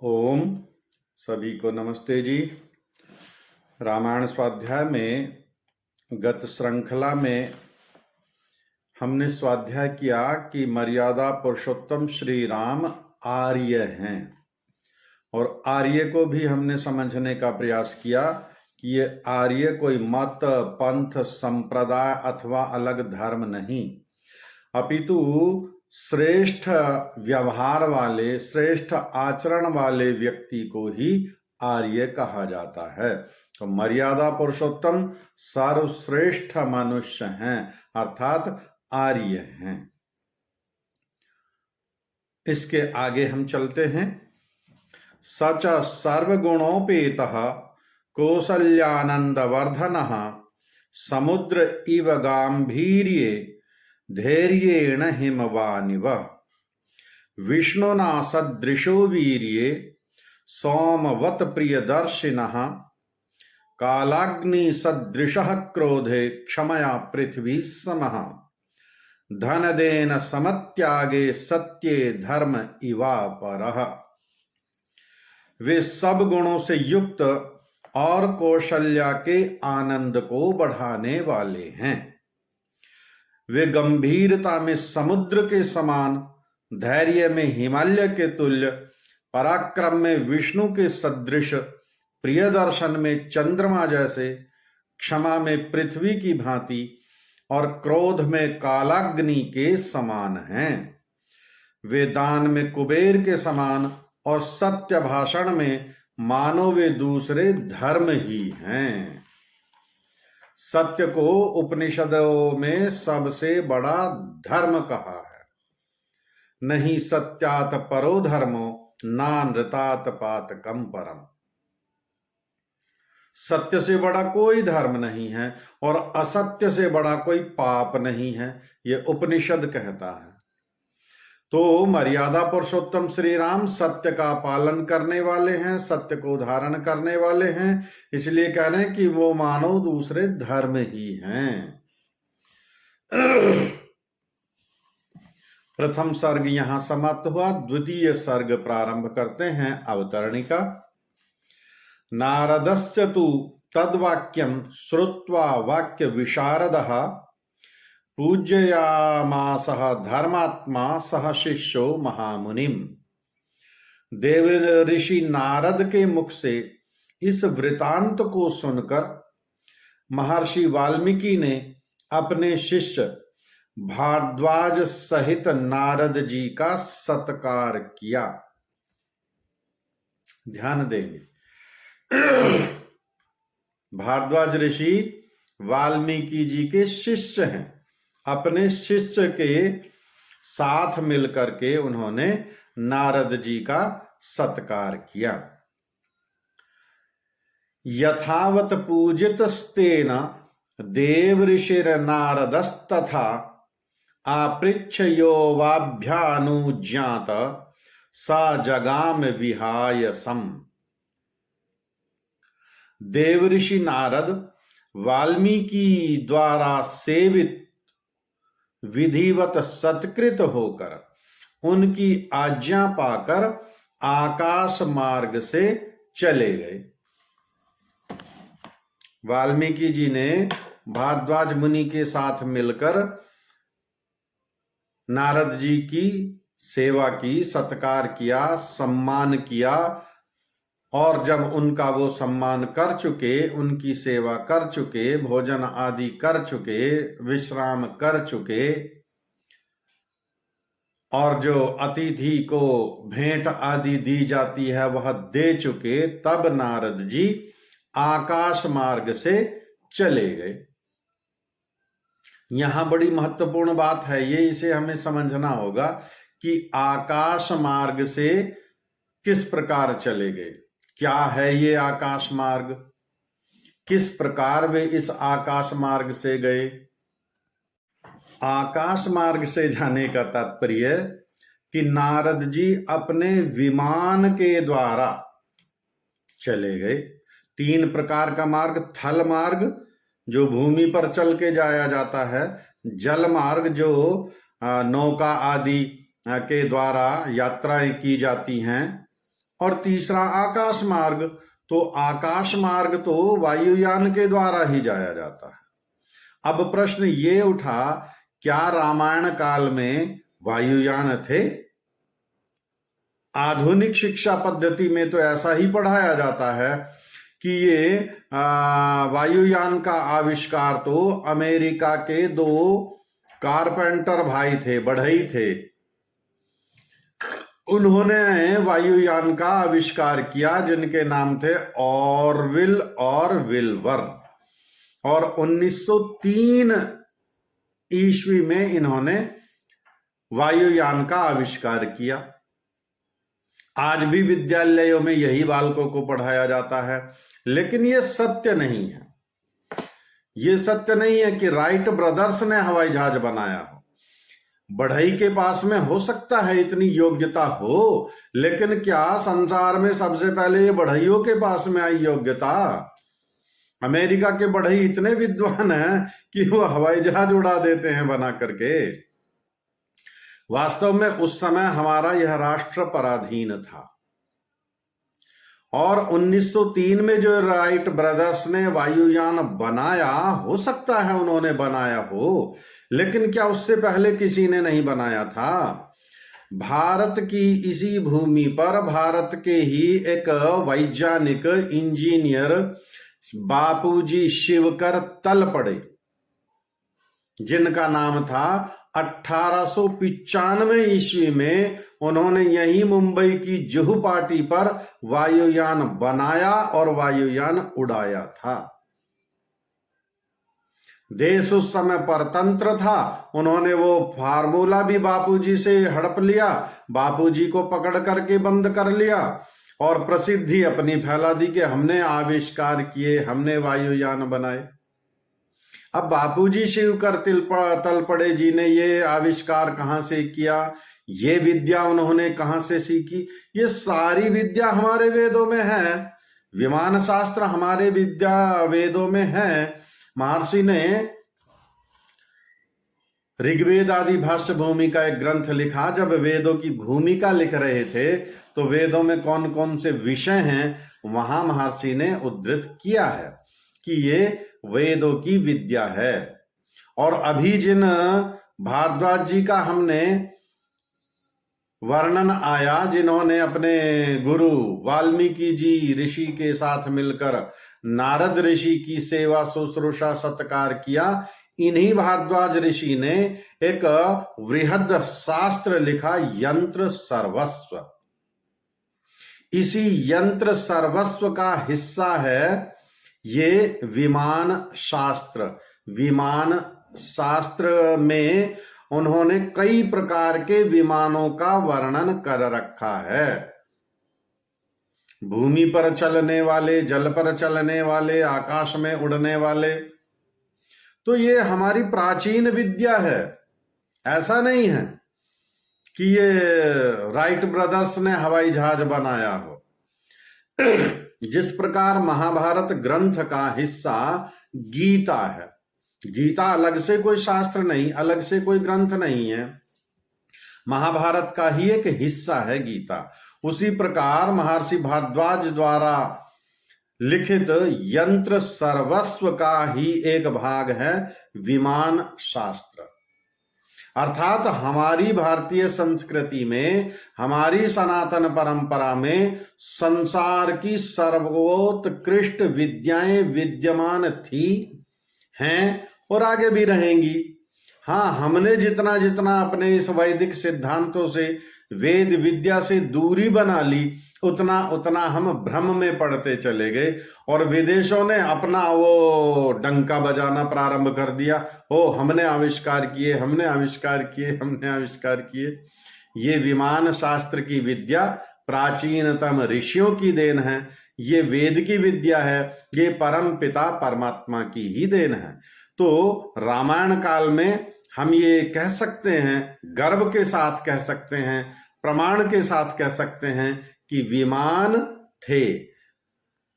ओम सभी को नमस्ते जी। रामायण स्वाध्याय में गत श्रृंखला में हमने स्वाध्याय किया कि मर्यादा पुरुषोत्तम श्री राम आर्य हैं, और आर्य को भी हमने समझने का प्रयास किया कि ये आर्य कोई मत, पंथ, संप्रदाय अथवा अलग धर्म नहीं, अपितु श्रेष्ठ व्यवहार वाले, श्रेष्ठ आचरण वाले व्यक्ति को ही आर्य कहा जाता है। तो मर्यादा पुरुषोत्तम सर्वश्रेष्ठ मनुष्य हैं, अर्थात आर्य हैं। इसके आगे हम चलते हैं। सच सर्वगुणोपेतः कौसल्यानंदवर्धनः समुद्र इव गांभीर्ये धैर्येण हिमवानिव विष्णुना सदृशो वीर्ये सोमवत प्रियदर्शिनः कालाग्नि सदृशः क्रोधे क्षमया पृथ्वी समः धनदेन समत्यागे सत्ये धर्म इवा परः। वे सब गुणों से युक्त और कौशल्या के आनंद को बढ़ाने वाले हैं। वे गंभीरता में समुद्र के समान, धैर्य में हिमालय के तुल्य, पराक्रम में विष्णु के सदृश, प्रियदर्शन में चंद्रमा जैसे, क्षमा में पृथ्वी की भांति और क्रोध में कालाग्नि के समान हैं। वे दान में कुबेर के समान और सत्य भाषण में मानो वे दूसरे धर्म ही हैं। सत्य को उपनिषदों में सबसे बड़ा धर्म कहा है। नहीं सत्यात परो धर्मो नानृतात पातकम परम। सत्य से बड़ा कोई धर्म नहीं है और असत्य से बड़ा कोई पाप नहीं है, ये उपनिषद कहता है। तो मर्यादा पुरुषोत्तम श्री राम सत्य का पालन करने वाले हैं, सत्य को धारण करने वाले हैं, इसलिए कह रहे हैं कि वो मानो दूसरे धर्म ही हैं। प्रथम सर्ग यहां समाप्त हुआ। द्वितीय सर्ग प्रारंभ करते हैं। अवतरणिका। नारदस्य तु तद्वाक्यं श्रुत्वा वाक्य विशारदः पूज्ययामासः धर्मात्मा सह शिष्यो महामुनिम। देव ऋषि नारद के मुख से इस वृतांत को सुनकर महर्षि वाल्मीकि ने अपने शिष्य भारद्वाज सहित नारद जी का सत्कार किया। ध्यान देंगे, भारद्वाज ऋषि वाल्मीकि जी के शिष्य हैं। अपने शिष्य के साथ मिलकर के उन्होंने नारद जी का सत्कार किया। यथावत पूजितस्तेन देव ऋषिर नारदस्तथा आपृच्छयो वाभ्यानुज्ञात स जगाम विहायसम। देव ऋषि नारद वाल्मीकि द्वारा सेवित विधिवत सत्कृत होकर उनकी आज्ञा पाकर आकाश मार्ग से चले गए। वाल्मीकि जी ने भारद्वाज मुनि के साथ मिलकर नारद जी की सेवा की, सत्कार किया, सम्मान किया, और जब उनका वो सम्मान कर चुके, उनकी सेवा कर चुके, भोजन आदि कर चुके, विश्राम कर चुके, और जो अतिथि को भेंट आदि दी जाती है वह दे चुके, तब नारद जी आकाश मार्ग से चले गए। यहां बड़ी महत्वपूर्ण बात है, ये इसे हमें समझना होगा कि आकाश मार्ग से किस प्रकार चले गए, क्या है ये आकाश मार्ग, किस प्रकार वे इस आकाश मार्ग से गए। आकाश मार्ग से जाने का तात्पर्य कि नारद जी अपने विमान के द्वारा चले गए। 3 प्रकार का मार्ग, थल मार्ग जो भूमि पर चल के जाया जाता है, जल मार्ग जो नौका आदि के द्वारा यात्राएं की जाती हैं, और तीसरा आकाश मार्ग। तो आकाश मार्ग तो वायुयान के द्वारा ही जाया जाता है। अब प्रश्न ये उठा, क्या रामायण काल में वायुयान थे? आधुनिक शिक्षा पद्धति में तो ऐसा ही पढ़ाया जाता है कि ये वायुयान का आविष्कार तो अमेरिका के 2 कारपेंटर भाई थे, बढ़ई थे, उन्होंने वायुयान का आविष्कार किया, जिनके नाम थे ऑरविल और विल्बर। और 1903 ईस्वी में इन्होंने वायुयान का आविष्कार किया। आज भी विद्यालयों में यही बालकों को पढ़ाया जाता है, लेकिन ये सत्य नहीं है। ये सत्य नहीं है कि राइट ब्रदर्स ने हवाई जहाज बनाया हो। बढ़ई के पास में हो सकता है इतनी योग्यता हो, लेकिन क्या संसार में सबसे पहले ये बढ़इयों के पास में आई योग्यता? अमेरिका के बढ़ई इतने विद्वान हैं कि वो हवाई जहाज उड़ा देते हैं बना करके। वास्तव में उस समय हमारा यह राष्ट्र पराधीन था, और 1903 में जो राइट ब्रदर्स ने वायुयान बनाया, हो सकता है उन्होंने बनाया हो, लेकिन क्या उससे पहले किसी ने नहीं बनाया था? भारत की इसी भूमि पर भारत के ही एक वैज्ञानिक इंजीनियर बापूजी शिवकर तल पड़े, जिनका नाम था 1895 ईस्वी में उन्होंने यही मुंबई की जुहू पार्टी पर वायुयान बनाया और वायुयान उड़ाया था। देश उस समय परतंत्र था। उन्होंने वो फार्मूला भी बापूजी से हड़प लिया, बापूजी को पकड़ करके बंद कर लिया और प्रसिद्धि अपनी फैला दी कि हमने आविष्कार किए, हमने वायुयान बनाए। अब बापूजी शिवकर तलपड़े जी ने ये आविष्कार कहां से किया, ये विद्या उन्होंने कहां से सीखी? ये सारी विद्या हमारे वेदों में है। विमान शास्त्र हमारे विद्या वेदों में है। महर्षि ने ऋग्वेद आदि भाष्य भूमिका एक ग्रंथ लिखा। जब वेदों की भूमिका लिख रहे थे तो वेदों में कौन कौन से विषय हैं वहां महर्षि ने उद्धृत किया है कि ये वेदों की विद्या है। और अभी जिन भारद्वाज जी का हमने वर्णन आया, जिन्होंने अपने गुरु वाल्मीकि जी ऋषि के साथ मिलकर नारद ऋषि की सेवा शुश्रूषा सत्कार किया, इन्हीं भारद्वाज ऋषि ने एक वृहद शास्त्र लिखा, यंत्र सर्वस्व। इसी यंत्र सर्वस्व का हिस्सा है ये विमान शास्त्र। विमान शास्त्र में उन्होंने कई प्रकार के विमानों का वर्णन कर रखा है। भूमि पर चलने वाले, जल पर चलने वाले, आकाश में उड़ने वाले। तो ये हमारी प्राचीन विद्या है। ऐसा नहीं है कि ये राइट ब्रदर्स ने हवाई जहाज बनाया हो। जिस प्रकार महाभारत ग्रंथ का हिस्सा गीता है, गीता अलग से कोई शास्त्र नहीं, अलग से कोई ग्रंथ नहीं है, महाभारत का ही एक हिस्सा है गीता। उसी प्रकार महर्षि भारद्वाज द्वारा लिखित यंत्र सर्वस्व का ही एक भाग है विमान शास्त्र। अर्थात हमारी भारतीय संस्कृति में, हमारी सनातन परंपरा में संसार की सर्वोत्कृष्ट विद्याएं विद्यमान थी, हैं और आगे भी रहेंगी। हाँ, हमने जितना जितना अपने इस वैदिक सिद्धांतों से, वेद विद्या से दूरी बना ली, उतना उतना हम भ्रम में पड़ते चले गए और विदेशों ने अपना वो डंका बजाना प्रारंभ कर दिया। ओ, हमने आविष्कार किए, हमने आविष्कार किए, हमने आविष्कार किए। ये विमान शास्त्र की विद्या प्राचीनतम ऋषियों की देन है। ये वेद की विद्या है। ये परम पिता परमात्मा की ही देन है। तो रामायण काल में हम ये कह सकते हैं, गर्व के साथ कह सकते हैं, प्रमाण के साथ कह सकते हैं कि विमान थे।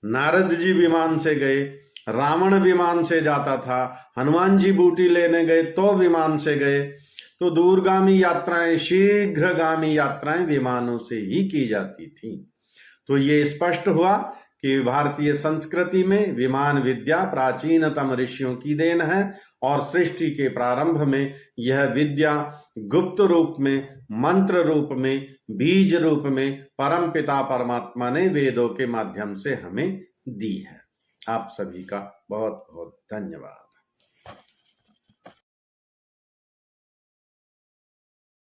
नारद जी विमान से गए, रावण विमान से जाता था, हनुमान जी बूटी लेने गए तो विमान से गए। तो दूरगामी यात्राएं, शीघ्रगामी यात्राएं विमानों से ही की जाती थी। तो ये स्पष्ट हुआ कि भारतीय संस्कृति में विमान विद्या प्राचीनतम ऋषियों की देन है और सृष्टि के प्रारंभ में यह विद्या गुप्त रूप में, मंत्र रूप में, बीज रूप में परमपिता परमात्मा ने वेदों के माध्यम से हमें दी है। आप सभी का बहुत बहुत धन्यवाद।